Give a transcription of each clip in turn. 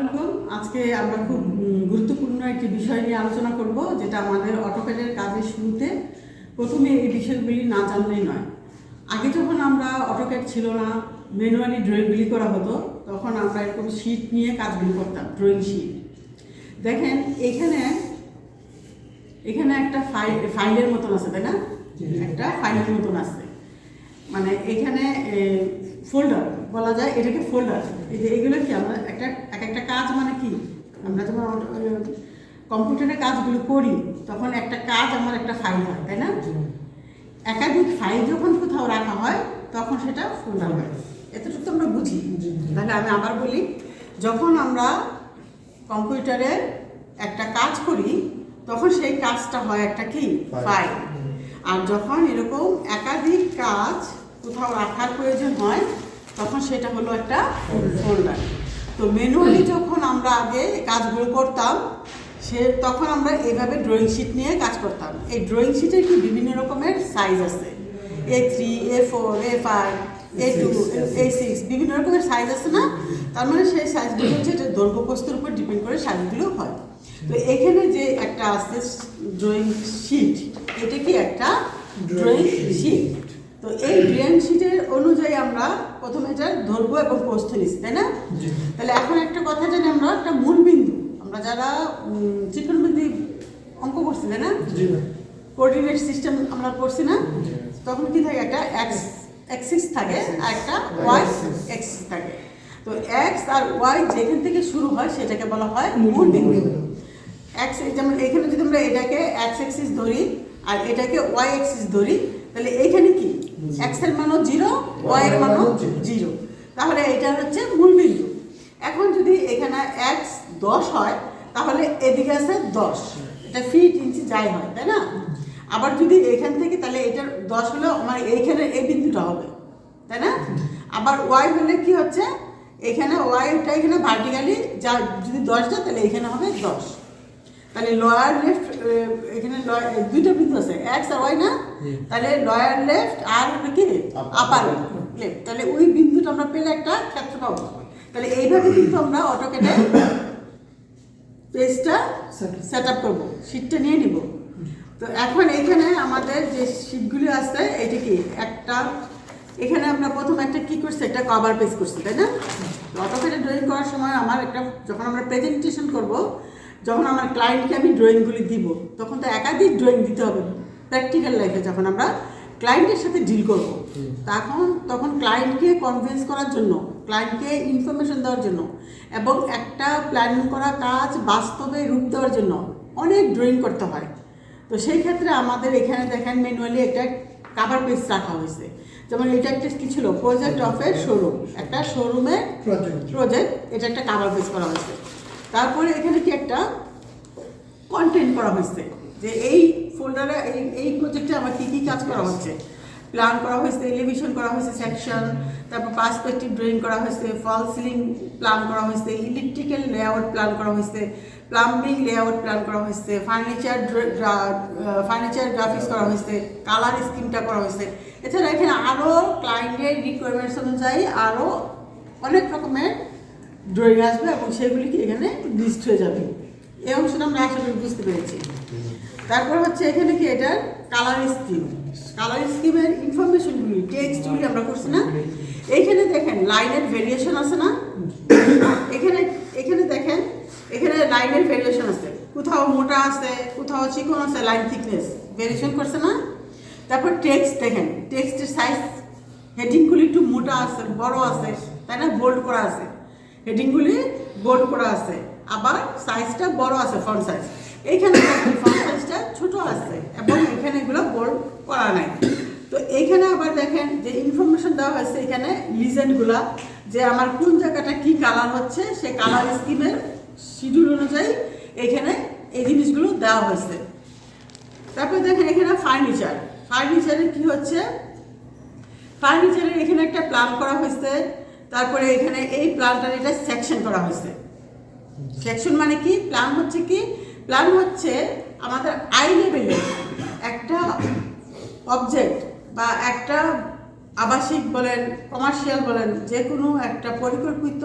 আজকে আমরা খুব গুরুত্বপূর্ণ একটি বিষয় নিয়ে আলোচনা করব, যেটা আমাদের অটোক্যাডের কাজের শুরুতে প্রথমে এই বিষয়গুলি না জানলেই নয়। আগে যখন আমরা অটোক্যাড ছিল না, ম্যানুয়ালি ড্রয়িংগুলি করা হতো, তখন আমরা এরকম শিট নিয়ে কাজগুলি করতাম, ড্রয়িং শিট। দেখেন এখানে একটা ফাইলের মতন আছে, তাই না? একটা ফাইলের মতন আছে, মানে এখানে ফোল্ডার বলা যায়, এটাকে ফোল্ডার। এই যে এগুলো কি আমরা একটা কাজ মানে কি, আমরা যখন কম্পিউটারে কাজগুলো করি তখন একটা কাজ আমার একটা ফাইল হয়, তাই না? একাধিক ফাইল যখন কোথাও রাখা হয় তখন সেটা ফোল্ডার হয়। এতটুকু তো আমরা বুঝি। তাহলে আমি আবার বলি, যখন আমরা কম্পিউটারে একটা কাজ করি তখন সেই কাজটা হয় একটা কি ফাইল। আর যখন এরকম একাধিক কাজ কোথাও রাখার প্রয়োজন হয় তখন সেটা হলো একটা ফোল্ডার। তো ম্যানুয়ালি যখন আমরা আগে কাজগুলো করতাম তখন আমরা এইভাবে ড্রয়িং শিট নিয়ে কাজ করতাম। এই ড্রয়িং শিটের কি বিভিন্ন রকমের সাইজ আছে, A3, A4, A5, A2, A6, বিভিন্ন রকমের সাইজ আছে না? তার মানে সেই সাইজগুলো হচ্ছে এটা দৈর্ঘ্য প্রস্থের উপর ডিপেন্ড করে সাইজগুলো হয়। তো এখানে যে একটা আছে ড্রয়িং শিট, এটা কি একটা ড্রয়িং শিট। তো এই ড্রয়িং শিটের অনুযায়ী আমরা প্রথমে এটার দৈর্ঘ্য এবং প্রস্থ নিচ্ছি, তাই না? তাহলে এখন একটা কথা জানি, আমরা একটা মূল বিন্দু, আমরা যারা ত্রিকোণমিতি অঙ্ক করছি, তাই না? কোঅর্ডিনেট সিস্টেম আমরা পড়ছি না? তখন কি থাকে, একটা এক্স অ্যাক্সিস থাকে আর একটা ওয়াই অ্যাক্সিস থাকে। তো এক্স আর ওয়াই যেখান থেকে শুরু হয় সেটাকে বলা হয় মূল বিন্দু। এক্স, যেমন এখানে যদি আমরা এটাকে এক্স অ্যাক্সিস ধরি আর এটাকে ওয়াই অ্যাক্সিস ধরি, তাহলে এইখানে কি এক্স এর মানও 0, ওয়াই এর মানও 0, তাহলে এটা হচ্ছে মূল বিন্দু। এখন যদি এখানে এক্স 10 হয় তাহলে এদিকে আছে 10, এটা ফিট ইঞ্চি যাই হয়, তাই না? আবার যদি এখান থেকে, তাহলে এটার 10 হলে আমার এইখানে এই বিন্দুটা হবে, তাই না? আবার ওয়াই হলে কি হচ্ছে, এখানে ওয়াইটা এখানে ভার্টিক্যালি যা যদি 10 যায় তাহলে এখানে হবে 10। তাহলে লয়ার লেফট, এখানে দুইটা বিন্দু আছে এক্স আর ওয়াই না? তাহলে লয়ার লেফট আর কি আপার লেফট, তাহলে ওই বিন্দুটা আমরা পেলে একটা ক্ষেত্র পাবো। তাহলে এইভাবে কিন্তু আমরা অটোক্যাডে পেজটা সেট আপ করবো, শিটটা নিয়ে নিব। তো এখন এখানে আমাদের যে শিটগুলি আছে, এটা কি একটা, এখানে আমরা প্রথম একটা কি করছি, একটা কভার পেজ করছি, তাই না? অটোক্যাডে ড্রয়িং করার সময় আমার একটা, যখন আমরা প্রেজেন্টেশন করব, যখন আমার ক্লায়েন্টকে আমি ড্রয়িংগুলি দিব, তখন তো একাধিক ড্রয়িং দিতে হবে। প্র্যাকটিক্যাল লাইফে যখন আমরা ক্লায়েন্টের সাথে ডিল করব, তখন ক্লায়েন্টকে কনভিন্স করার জন্য, ক্লায়েন্টকে ইনফরমেশন দেওয়ার জন্য এবং একটা প্ল্যান করা কাজ বাস্তবে রূপ দেওয়ার জন্য অনেক ড্রয়িং করতে হয়। তো সেই ক্ষেত্রে আমাদের এখানে দেখেন ম্যানুয়ালি একটা কাভার পেজ রাখা হয়েছে। যেমন এটা একটা কি ছিল, প্রজেক্ট অফ এ শোরুম, একটা শোরুমের প্রজেক্ট, এটা একটা কাভার পেজ করা হয়েছে। তারপরে এখানে কি একটা কন্টেন্ট করা হয়েছে, যে এই ফোল্ডারে এই প্রজেক্টে আমার কী কী কাজ করা হচ্ছে, প্ল্যান করা হয়েছে, এলিভেশন করা হয়েছে সেকশন, তারপর পার্সপেক্টিভ ড্রয়িং করা হয়েছে, ফল সিলিং প্ল্যান করা হয়েছে, ইলেকট্রিক্যাল লেআউট প্ল্যান করা হয়েছে, প্লাম্বিং লেআউট প্ল্যান করা হয়েছে, ফার্নিচার গ্রাফিক্স করা হয়েছে, কালার স্কিমটা করা হয়েছে। এছাড়া এখানে আরও ক্লায়েন্টের রিকোয়ারমেন্টস অনুযায়ী আরও অনেক রকমের ড্রয়িং আসবে এবং সেগুলি কি এখানে লিস্ট হয়ে যাবে। এই অংশটা আমরা আশা করি বুঝতে পেরেছি। তারপর হচ্ছে এখানে কি এটার কালার স্কিমের ইনফরমেশনগুলি, টেক্সটগুলি আমরা করছি না? এইখানে দেখেন লাইনের ভেরিয়েশন আছে না? এখানে দেখেন, এখানে লাইনের ভেরিয়েশন আছে, কোথাও মোটা আছে, কোথাও চিকন আছে, লাইন থিকনেস ভেরিয়েশন করছে না? তারপর টেক্সট দেখেন, টেক্সটের সাইজ, হেডিংগুলি একটু মোটা আছে, বড় আছে, তাই না? বোল্ড করা আছে, হেডিংগুলি বোল্ড করা আছে, আবার সাইজটা বড় আছে, ফন্ট সাইজ। এইখানে ফন্ট সাইজটা ছোট আছে এবং এখানে এগুলো বোল্ড করা নাই। তো এইখানে আবার দেখেন যে ইনফরমেশন দেওয়া হয়েছে, এখানে লিজেন্ডগুলা, যে আমার কোন জায়গাটা কি কালার হচ্ছে, সে কালার স্কিমের শিডিউল অনুযায়ী এখানে এই জিনিসগুলো দেওয়া হয়েছে। তারপর দেখেন এখানে ফার্নিচারের কি হচ্ছে, ফার্নিচারের এখানে একটা প্ল্যান করা হয়েছে। তারপরে এখানে এই প্ল্যানটার এটা সেকশন করা হয়েছে। সেকশন মানে কি, প্ল্যান হচ্ছে কি, প্ল্যান হচ্ছে আমাদের আই লেভেলে একটা অবজেক্ট বা একটা আবাসিক বলেন, কমার্শিয়াল বলেন, যে কোনো একটা পরিকল্পিত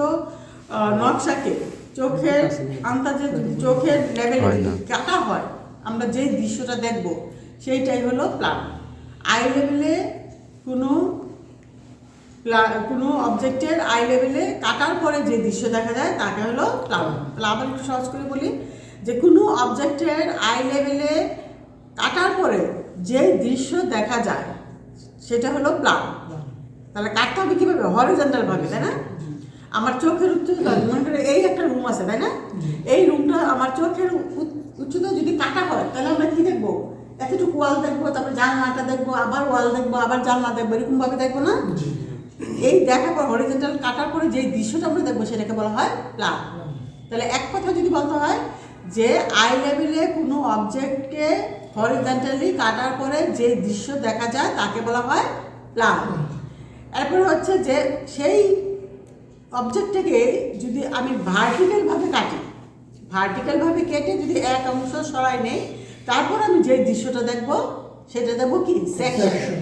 নকশাকে চোখের আন্দাজে যদি চোখের লেভেলে কাটা হয় আমরা যে দৃশ্যটা দেখব সেইটাই হলো প্ল্যান। আই লেভেলে কোনো অবজেক্টের আই লেভেলে কাটার পরে যে দৃশ্য দেখা যায় তাকে হলো প্ল্যান। তাহলে আবার একটু সহজ করে বলি যে কোনো অবজেক্টের আই লেভেলে কাটার পরে যে দৃশ্য দেখা যায় সেটা হলো প্ল্যান। তাহলে কাটতে হবে কীভাবে? হরিজন্টাল ভাবে, তাই না? আমার চোখের উচ্চতা মনে করে এই একটা রুম আছে, তাই না? এই রুমটা আমার চোখের উচ্চতা যদি কাটা হয় তাহলে আমরা কী দেখবো? এতটুকু ওয়াল দেখবো, তারপর জানলাটা দেখবো, আবার ওয়াল দেখবো, আবার জানলা দেখবো, এরকমভাবে দেখবো না? এই দেখার পর হরিজন্টাল কাটার পরে যে দৃশ্যটা আমরা দেখবো সেটাকে বলা হয় প্ল্যান। তাহলে এক কথা যদি বলতে হয় যে আই লেভেলে কোনো অবজেক্টকে হরিজন্টালি কাটার পরে যে দৃশ্য দেখা যায় তাকে বলা হয় প্ল্যান। এরপরে হচ্ছে যে সেই অবজেক্টটাকে যদি আমি ভার্টিক্যালভাবে কাটি, ভার্টিক্যালভাবে কেটে যদি এক অংশ সরাই নেই তারপর আমি যে দৃশ্যটা দেখব সেটা দেখবো কি? সেকশন।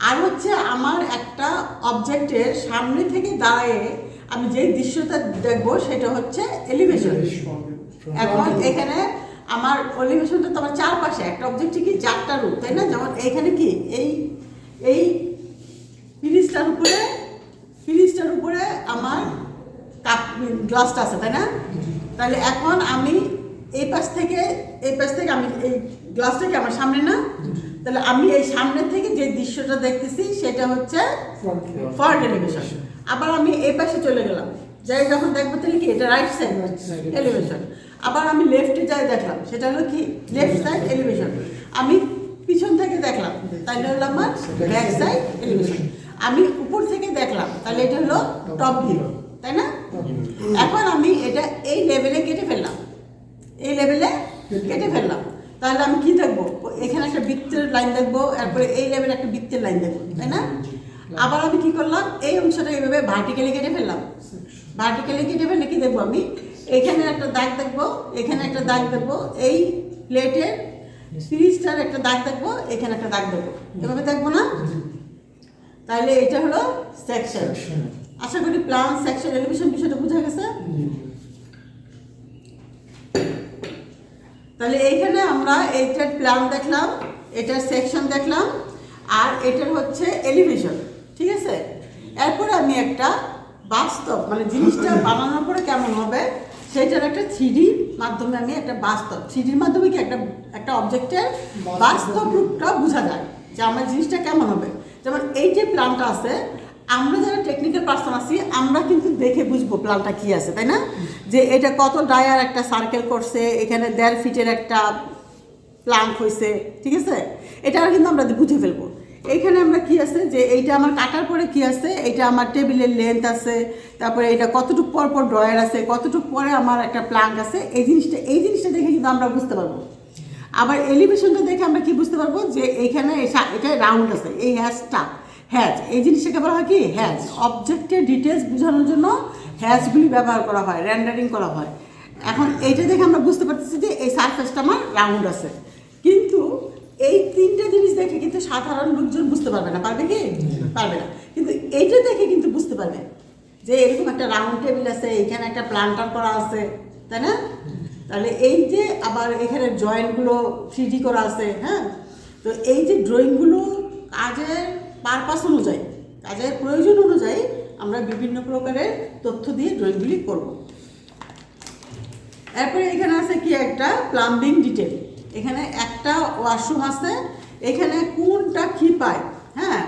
আর হচ্ছে আমার একটা অবজেক্টের সামনে থেকে দাঁড়িয়ে আমি যে দৃশ্যটা দেখবো সেটা হচ্ছে এলিভেশন। এখন এখানে আমার এলিভেশনটা তো আমার চারপাশে একটা অবজেক্টে কি 4টা রূপ, তাই না? যেমন এইখানে কি এই ফ্রিজটার উপরে আমার গ্লাসটা আছে, তাই না? তাহলে এখন আমি এই পাশ থেকে আমি এই গ্লাসটাকে আমার সামনে না, তাহলে আমি এই সামনে থেকে যে দৃশ্যটা দেখতেছি সেটা হচ্ছে ফ্রন্ট এলিভেশন। আবার আমি এই পাশে চলে গেলাম, যাই যখন দেখবো তাহলে কি এটা রাইট সাইড এলিভেশন। আবার আমি লেফটে যাই দেখলাম সেটা হলো কি লেফট সাইড এলিভেশন। আমি পিছন থেকে দেখলাম তাহলে হলো আমার ব্যাক সাইড এলিভেশন। আমি উপর থেকে দেখলাম তাহলে এটা হলো টপ ভিউ, তাই না? এখন আমি এটা এই লেভেলে কেটে ফেললাম, তাহলে আমি কি দেখবো? এখানে একটা বৃত্তের লাইন দেখবো, এরপরে এই লেভেলে একটা বৃত্তের লাইন দেখবো, তাই না? আবার আমি কি করলাম? এই অংশটা এইভাবে ভার্টিক্যালি কেটে ফেললাম। ভার্টিক্যালি কেটে ফেললে কি দেখবো? আমি এখানে একটা দাগ দেখবো, এখানে একটা দাগ দেখবো, এই প্লেটের ফ্রিজটার একটা দাগ দেখবো, এখানে একটা দাগ দেখবো, এভাবে দেখবো না? তাহলে এটা হলো সেকশন। আশা করি প্ল্যান, সেকশন, এলিভেশন বিষয়টা বোঝা গেছে। তাহলে এইখানে আমরা এইটার প্ল্যান দেখলাম, এটার সেকশন দেখলাম, আর এটার হচ্ছে এলিভেশন, ঠিক আছে? এরপরে আমি একটা বাস্তব মানে জিনিসটা বানানোর পরে কেমন হবে সেটার একটা 3D মাধ্যমে আমি একটা বাস্তব 3Dর মাধ্যমে কি একটা অবজেক্টের বাস্তব রূপটা বোঝা যায় যে আমার জিনিসটা কেমন হবে। যেমন এই যে প্ল্যানটা আছে, আমরা যারা টেকনিক্যাল পার্সন আছি আমরা কিন্তু দেখে বুঝবো প্ল্যানটা কি আছে, তাই না? যে এটা কত ডায়ার একটা সার্কেল করছে, এখানে 1.5 ফিটের একটা প্ল্যাঙ্ক হয়েছে, ঠিক আছে? এটা কিন্তু আমরা বুঝে ফেলবো। এইখানে আমরা কি আছে যে এইটা আমার কাটার পরে কি আছে, এইটা আমার টেবিলের লেন্থ আছে, তারপরে এটা কতটুকু পর ড্রয়ার আছে, কতটুকু পরে আমার একটা প্ল্যাঙ্ক আছে, এই জিনিসটা দেখে কিন্তু আমরা বুঝতে পারবো। আবার এলিভেশনটা দেখে আমরা কি বুঝতে পারবো যে এইখানে এটা রাউন্ড আছে, এই হ্যাজ এই জিনিসটাকে বলা হয় কি হ্যাজ। অবজেক্টের ডিটেলস বোঝানোর জন্য হ্যাজগুলি ব্যবহার করা হয়, রেন্ডারিং করা হয়। এখন এইটা দেখে আমরা বুঝতে পারতেছি যে এই সারফেসটা আমার রাউন্ড আছে। কিন্তু এই 3টে জিনিস দেখে কিন্তু সাধারণ লোকজন বুঝতে পারবে না, পারবে কি? পারবে না। কিন্তু এইটা দেখে কিন্তু বুঝতে পারবে যে এরকম একটা রাউন্ড টেবিল আছে, এখানে একটা প্ল্যান্টার করা আছে, তাই না? তাহলে এই যে আবার এখানে জয়েন্টগুলো 3D করা আছে, হ্যাঁ? তো এই যে ড্রয়িংগুলো কাজের পারপাস অনুযায়ী, কাজের প্রয়োজন অনুযায়ী আমরা বিভিন্ন প্রকারের তথ্য দিয়ে ড্রয়িংগুলি করব। এরপরে এখানে আছে কি একটা প্লাম্বিং ডিটেল। এখানে একটা ওয়াশরুম আছে, এখানে কোনটা কি পাইপ, হ্যাঁ,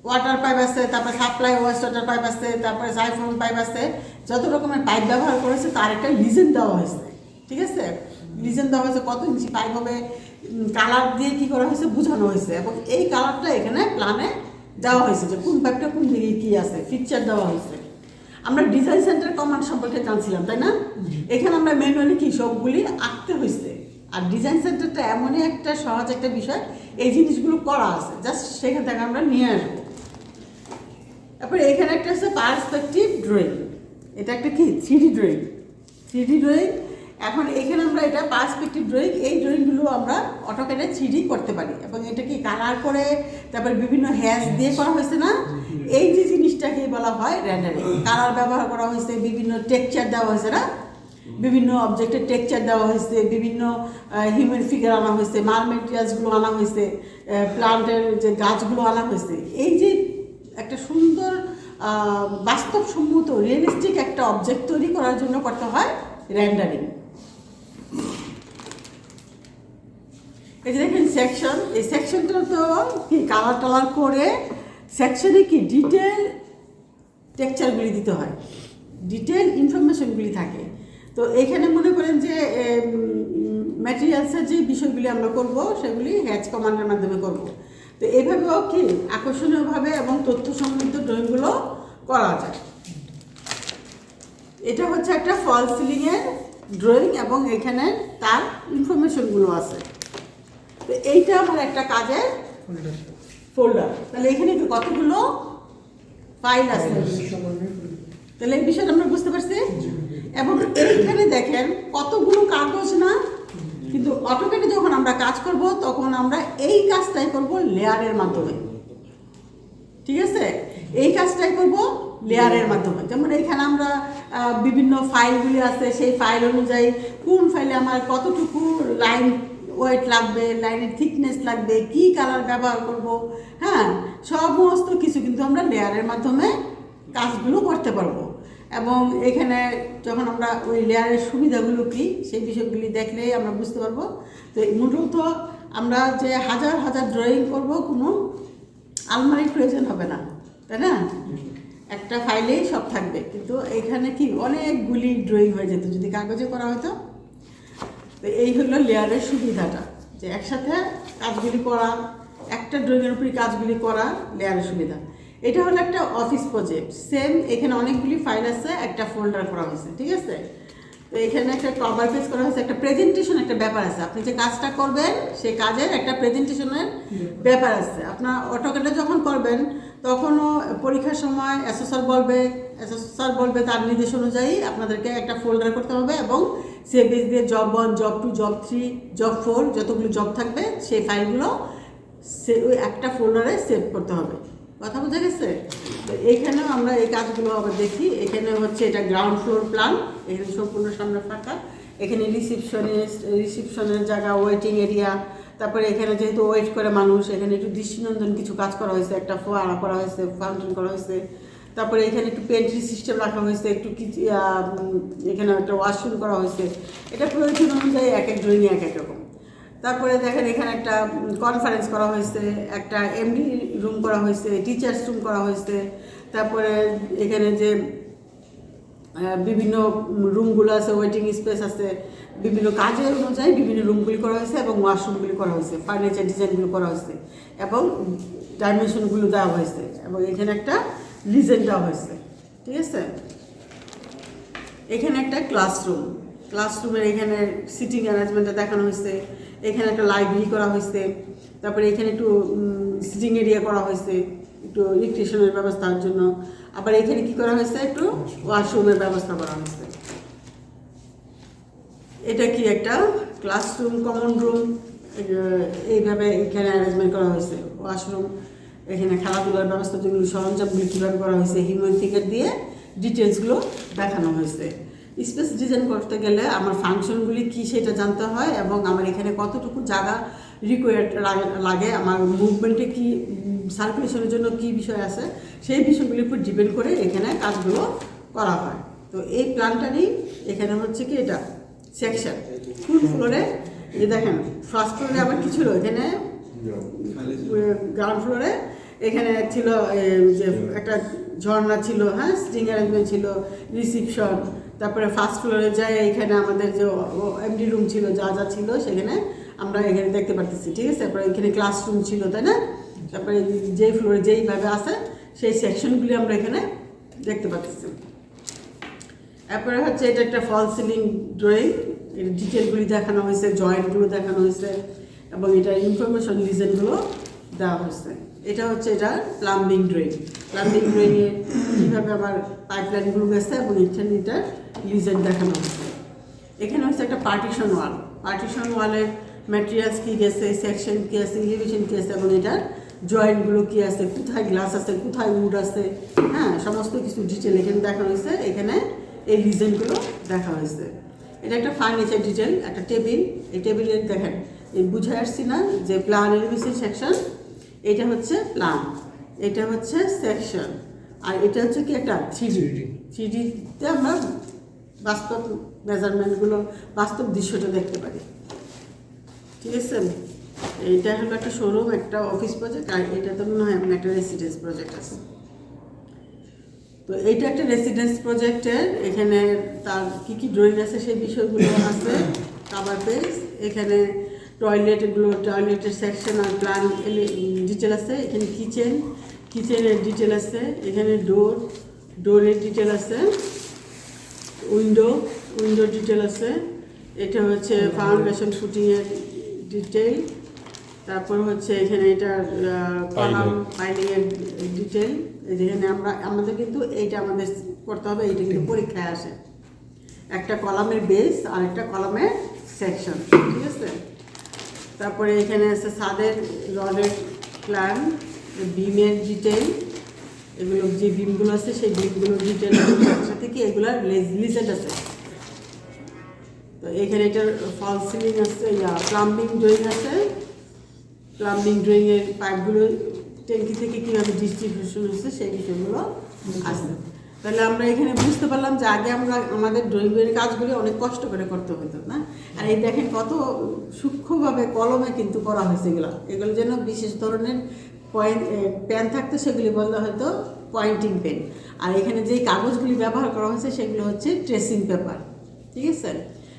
ওয়াটার পাইপ আছে, তারপরে সাপ্লাই ওয়াটার পাইপ আছে, তারপরে সাইফন পাইপ আছে, যত রকমের পাইপ ব্যবহার করেছে তার একটা লিজেন্ড দেওয়া হয়েছে, ঠিক আছে? লিজেন্ড দেওয়া হয়েছে, কত ইঞ্চি পাইপ হবে, কালার দিয়ে কী করা হয়েছে বোঝানো হয়েছে, এবং এই কালারটা এখানে প্ল্যানে দেওয়া হয়েছে যে কোন পাইপটা কোন দিকে কী আছে, পিকচার দেওয়া হয়েছে। আমরা ডিজাইন সেন্টার কমান্ড সম্পর্কে জানছিলাম, তাই না? এখানে আমরা ম্যানুয়ালি কি সবগুলি আঁকতে হয়েছে। আর ডিজাইন সেন্টারটা এমনই একটা সহজ একটা বিষয়, এই জিনিসগুলো করা আছে, জাস্ট সেখান থেকে আমরা নিয়ে আসবো। তারপরে এখানে একটা আছে পার্সপেক্টিভ ড্রয়িং, এটা একটা কি 3D ড্রয়িং। এখন এখানে আমরা এটা পার্সপেক্টিভ ড্রয়িং, এই ড্রয়িংগুলো আমরা অটোক্যাডে 3D করতে পারি এবং এটাকে কালার করে তারপর বিভিন্ন হ্যাশ দিয়ে করা হয়েছে না, এই যে জিনিসটাকে বলা হয় রেন্ডারিং। কালার ব্যবহার করা হয়েছে, বিভিন্ন টেক্সচার দেওয়া হয়েছে না, বিভিন্ন অবজেক্টের টেক্সচার দেওয়া হয়েছে, বিভিন্ন হিউম্যান ফিগার আনা হয়েছে, মাল মেটেরিয়ালসগুলো আনা হয়েছে, প্লান্টের যে গাছগুলো আনা হয়েছে। এই যে একটা সুন্দর বাস্তবসম্মত রিয়েলিস্টিক একটা অবজেক্ট তৈরি করার জন্য করতে হয় রেন্ডারিং। এই যে দেখেন সেকশন, এই সেকশনটা তো কি কালার টালার করে সেকশনে কি ডিটেল টেক্সচারগুলি দিতে হয়, ডিটেল ইনফরমেশনগুলি থাকে। তো এখানে মনে করেন যে ম্যাটেরিয়ালসের যে বিষয়গুলি আমরা করব সেগুলি হ্যাচ কমান্ডের মাধ্যমে করব। তো এইভাবেও কি আকর্ষণীয়ভাবে এবং তথ্য সমৃদ্ধ ড্রয়িংগুলো করা যায়। এটা হচ্ছে একটা ফল সিলিংয়ের ড্রয়িং এবং এখানে তার ইনফরমেশনগুলো আছে। তো এইটা আমার একটা কাজের ফোল্ডার। তাহলে এখানে কতগুলো ফাইল আছে, তাহলে এই বিষয়টা আমরা বুঝতে পারছি। এবং এইখানে দেখেন কতগুলো কাগজ না, কিন্তু অটোক্যাডে যখন আমরা কাজ করব তখন আমরা এই কাজটাই করব লেয়ারের মাধ্যমে। ঠিক আছে, এই কাজটাই করব লেয়ারের মাধ্যমে। যেমন এখানে আমরা বিভিন্ন ফাইলগুলি আছে, সেই ফাইল অনুযায়ী কোন ফাইলে আমার কতটুকু লাইন ওয়েট লাগবে, লাইনের থিকনেস লাগবে, কি কালার ব্যবহার করব, হ্যাঁ, সমস্ত কিছু কিন্তু আমরা লেয়ারের মাধ্যমে কাজগুলো করতে পারবো। এবং এখানে যখন আমরা ওই লেয়ারের সুবিধাগুলো কী সেই বিষয়গুলি দেখলেই আমরা বুঝতে পারবো। তো মূলত আমরা যে হাজার হাজার ড্রয়িং করব, কোনো আলমারির প্রয়োজন হবে না, তাই না? একটা ফাইলেই সব থাকবে। কিন্তু এখানে কি অনেকগুলি ড্রয়িং হয়ে যেত যদি কাগজে করা হতো। তো এই হলো লেয়ারের সুবিধাটা, যে একসাথে কাজগুলি করা, একটা ড্রয়িংয়ের উপরই কাজগুলি করা লেয়ারের সুবিধা। এটা হলো একটা অফিস প্রজেক্ট, সেম এখানে অনেকগুলি ফাইল আছে, একটা ফোল্ডার করা হয়েছে। ঠিক আছে, তো এখানে একটা কভার পেজ করা হয়েছে, একটা প্রেজেন্টেশন একটা ব্যাপার আছে। আপনি যে কাজটা করবেন সেই কাজের একটা প্রেজেন্টেশনের ব্যাপার আছে। আপনার অটোক্যাডে যখন করবেন তখনও পরীক্ষার সময় অ্যাসেসর বলবে তার নির্দেশ অনুযায়ী আপনাদেরকে একটা ফোল্ডার করতে হবে এবং সে বেস দিয়ে জব 1, জব 2, জব 3, জব 4 যতগুলো জব থাকবে সেই ফাইলগুলো ওই একটা ফোল্ডারে সেভ করতে হবে। কথা বোঝা গেছে? তো এইখানেও আমরা এই কাজগুলো আবার দেখি। এখানে হচ্ছে এটা গ্রাউন্ড ফ্লোর প্ল্যান, এখানে সম্পূর্ণ সামনে ফাঁকা। এখানে রিসিপশনের জায়গা, ওয়েটিং এরিয়া, তারপরে এখানে যেহেতু ওয়েট করে মানুষ, এখানে একটু দৃষ্টিনন্দন কিছু কাজ করা হয়েছে, একটা ফোয়ারা করা হয়েছে, ফাউন্টেন করা হয়েছে। তারপরে এখানে একটু পেন্ট্রি সিস্টেম রাখা হয়েছে, একটু এখানে একটা ওয়াশরুম করা হয়েছে। এটা প্রয়োজন অনুযায়ী এক এক ড্রয়িং এক এক রকম। তারপরে দেখেন এখানে একটা কনফারেন্স করা হয়েছে, একটা এমডি রুম করা হয়েছে, টিচার্স রুম করা হয়েছে। তারপরে এখানে যে বিভিন্ন রুমগুলো আছে, ওয়েটিং স্পেস আছে, বিভিন্ন কাজের অনুযায়ী বিভিন্ন রুমগুলি করা হয়েছে এবং ওয়াশরুমগুলি করা হয়েছে, ফার্নিচার ডিজাইনগুলো করা হয়েছে এবং ডাইমেনশনগুলো দেওয়া হয়েছে এবং এখানে একটা লিজেন্ড দেওয়া হয়েছে। ঠিক আছে, এখানে একটা ক্লাসরুমের এখানে সিটিং অ্যারেঞ্জমেন্টটা দেখানো হয়েছে। এখানে একটা লাইব্রেরি করা হয়েছে। তারপরে এখানে একটু সিটিং এরিয়া করা হয়েছে একটু রিক্রিয়েশনের ব্যবস্থার জন্য। আবার এখানে কি করা হয়েছে, একটু ওয়াশরুমের ব্যবস্থা করা হয়েছে। এটা কি একটা ক্লাসরুম, কমন রুম, এইভাবে এখানে অ্যারেঞ্জমেন্ট করা হয়েছে। ওয়াশরুম, এখানে খেলাধুলার ব্যবস্থা, যেগুলো সরঞ্জামগুলি কীভাবে করা হয়েছে হিউম্যান ফিগার দিয়ে ডিটেলসগুলো দেখানো হয়েছে। স্পেস ডিজাইন করতে গেলে আমার ফাংশনগুলি কী সেটা জানতে হয় এবং আমার এখানে কতটুকু জায়গা রিকোয়ার্ড লাগে, আমার মুভমেন্টে কি, সার্কুলেশনের জন্য কি বিষয় আছে, সেই বিষয়গুলির উপর ডিপেন্ড করে এখানে কাজগুলো করা হয়। তো এই প্ল্যানটারই এখানে হচ্ছে কি এটা সেকশন। ফুল ফ্লোরে এই দেখেন, ফার্স্ট ফ্লোরে আবার কি ছিল, এখানে গ্রাউন্ড ফ্লোরে এখানে ছিল যে একটা ঝর্ণা ছিল, হ্যাঁ, সিটিং অ্যারেঞ্জমেন্ট ছিল, রিসিপশন। তারপরে ফার্স্ট ফ্লোরে যাই এখানে আমাদের যে এমডি রুম ছিল, যা যা ছিল সেখানে আমরা এখানে দেখতে পারতেছি। ঠিক আছে, তারপরে এখানে ক্লাসরুম ছিল, তাই না? তারপরে যেই ফ্লোরে যেইভাবে আছে সেই সেকশনগুলি আমরা এখানে দেখতে পাচ্ছি। তারপরে হচ্ছে এটা একটা ফল সিলিং ড্রয়িং, এর ডিটেলগুলি দেখানো হয়েছে, জয়েন্টগুলো দেখানো হয়েছে এবং এটার ইনফরমেশন লিজেন্ডগুলো দেওয়া হয়েছে। এটা হচ্ছে এটা প্লাম্বিং ড্রয়িংয়ে কীভাবে আমার পাইপলাইনগুলো গেছে এবং এটার লিজেন্ড দেখানো হয়েছে। এখানে হচ্ছে একটা পার্টিশন ওয়াল। পার্টিশন ওয়ালের ম্যাটেরিয়ালস কী গেছে, সেকশন কী আছে, এলিভেশন কী আছে এবং এটার জয়েন্টগুলো কী আছে, কোথায় গ্লাস আছে, কোথায় উড আছে, হ্যাঁ, সমস্ত কিছু ডিটেল এখানে দেখা হয়েছে। এখানে এই রিজনগুলো দেখা হয়েছে। এটা একটা ফার্নিচার ডিটেল, একটা টেবিল। এই টেবিলের দেখেন, এই বুঝে আসছি না যে প্ল্যান এলিভেশন সেকশন, এটা হচ্ছে প্ল্যান, এটা হচ্ছে সেকশন, আর এটা হচ্ছে কি একটা থ্রিডিতে আমরা বাস্তব মেজারমেন্টগুলো, বাস্তব দৃশ্যটা দেখতে পারি। ঠিক আছে, এইটা হলো একটা শোরুম, একটা অফিস প্রজেক্ট, আর এটা তো মনে হয় এমন একটা রেসিডেন্স প্রজেক্ট আছে। তো এইটা একটা রেসিডেন্স প্রজেক্টের, এখানে তার কী কী ড্রয়িং আছে সেই বিষয়গুলো আছে। কাভার পেজ, এখানে টয়লেটগুলো, টয়লেটের সেকশন আর প্ল্যান ডিটেল আছে। এখানে কিচেনের ডিটেল আছে। এখানে ডোরের ডিটেল আছে। উইন্ডো ডিটেল আছে। এটা হচ্ছে ফাউন্ডেশন ফুটিংয়ের ডিটেল। তারপর হচ্ছে এখানে এটার কলাম পাইলিংয়ের ডিটেল। যেখানে আমাদের কিন্তু এইটা আমাদের করতে হবে, এইটা কিন্তু পরীক্ষায় আসে। একটা কলামের বেস আর একটা কলামের সেকশন, ঠিক আছে। তারপরে এখানে আছে ছাদের রডের প্ল্যান, বিমের ডিটেল, এগুলো যে বিমগুলো আছে সেই বিমগুলোর ডিটেল সাথে কি এগুলার লিজেন্ড আছে। তো এখানে এটার ফল সিলিং আছে, প্লাম্বিং ড্রয়িং আছে। প্লাম্বিং ড্রয়িংয়ের পাইপগুলো ট্যাঙ্কি থেকে কীভাবে ডিস্ট্রিবিউশন হচ্ছে সেই বিষয়গুলো আছে। তাহলে আমরা এখানে বুঝতে পারলাম যে আগে আমাদের ড্রয়িংয়ের কাজগুলি অনেক কষ্ট করে করতে হতো না, আর এই দেখেন কত সূক্ষ্মভাবে কলমে কিন্তু করা হয়েছে এগুলো যেন বিশেষ ধরনের পেন থাকতো, সেগুলি বলা হয়তো পয়েন্টিং পেন। আর এখানে যেই কাগজগুলি ব্যবহার করা হয়েছে সেগুলো হচ্ছে ট্রেসিং পেপার, ঠিক আছে।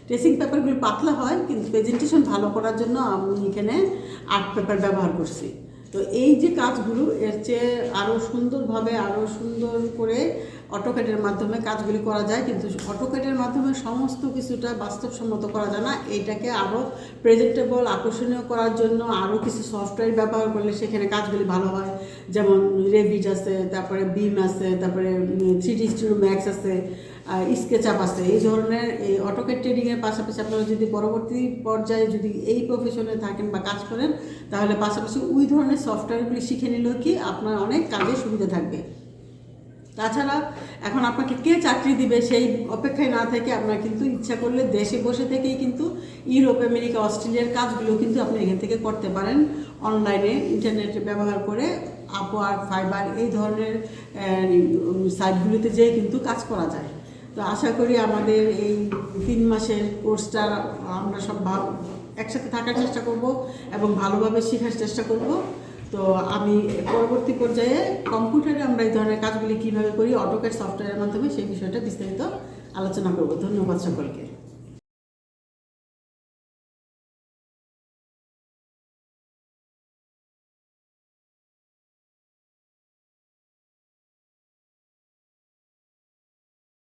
ট্রেসিং পেপারগুলি পাতলা হয়, কিন্তু প্রেজেন্টেশন ভালো করার জন্য আমি এখানে আর্ট পেপার ব্যবহার করছি। তো এই যে কাজগুলো এর চেয়ে আরও সুন্দরভাবে, আরও সুন্দর করে অটোক্যাডের মাধ্যমে কাজগুলি করা যায়, কিন্তু অটোক্যাডের মাধ্যমে সমস্ত কিছুটা বাস্তবসম্মত করা যায় না। এইটাকে আরও প্রেজেন্টেবল, আকর্ষণীয় করার জন্য আরও কিছু সফটওয়্যার ব্যবহার করলে সেখানে কাজগুলি ভালো হয়। যেমন রেভিট আছে, তারপরে বিম আছে, তারপরে 3D Studio Max আছে, স্কেচআপ আছে। এই ধরনের এই অটোক্যাড ট্রেডিংয়ের পাশাপাশি আপনারা যদি পরবর্তী পর্যায়ে যদি এই প্রফেশনে থাকেন বা কাজ করেন, তাহলে পাশাপাশি ওই ধরনের সফটওয়্যারগুলি শিখে নিলেও কি আপনার অনেক কাজে সুবিধা থাকবে। তাছাড়া এখন আপনাকে কে চাকরি দিবে সেই অপেক্ষায় না থেকে আপনার কিন্তু ইচ্ছা করলে দেশে বসে থেকেই কিন্তু ইউরোপ, আমেরিকা, অস্ট্রেলিয়ার কাজগুলো কিন্তু আপনি এখান থেকে করতে পারেন অনলাইনে, ইন্টারনেট ব্যবহার করে। আপওয়ার্ক, ফাইবার এই ধরনের সাইটগুলিতে যেয়ে কিন্তু কাজ করা যায়। তো আশা করি আমাদের এই 3 মাসের কোর্সটা আমরা সব একসাথে থাকার চেষ্টা করব এবং ভালোভাবে শেখার চেষ্টা করব। তো আমি পরবর্তী পর্যায়ে কম্পিউটারে আমরা এই ধরনের কাজগুলি কীভাবে করি অটোক্যাড সফটওয়্যারের মাধ্যমে সেই বিষয়টা বিস্তারিত আলোচনা করব। ধন্যবাদ সকলকে।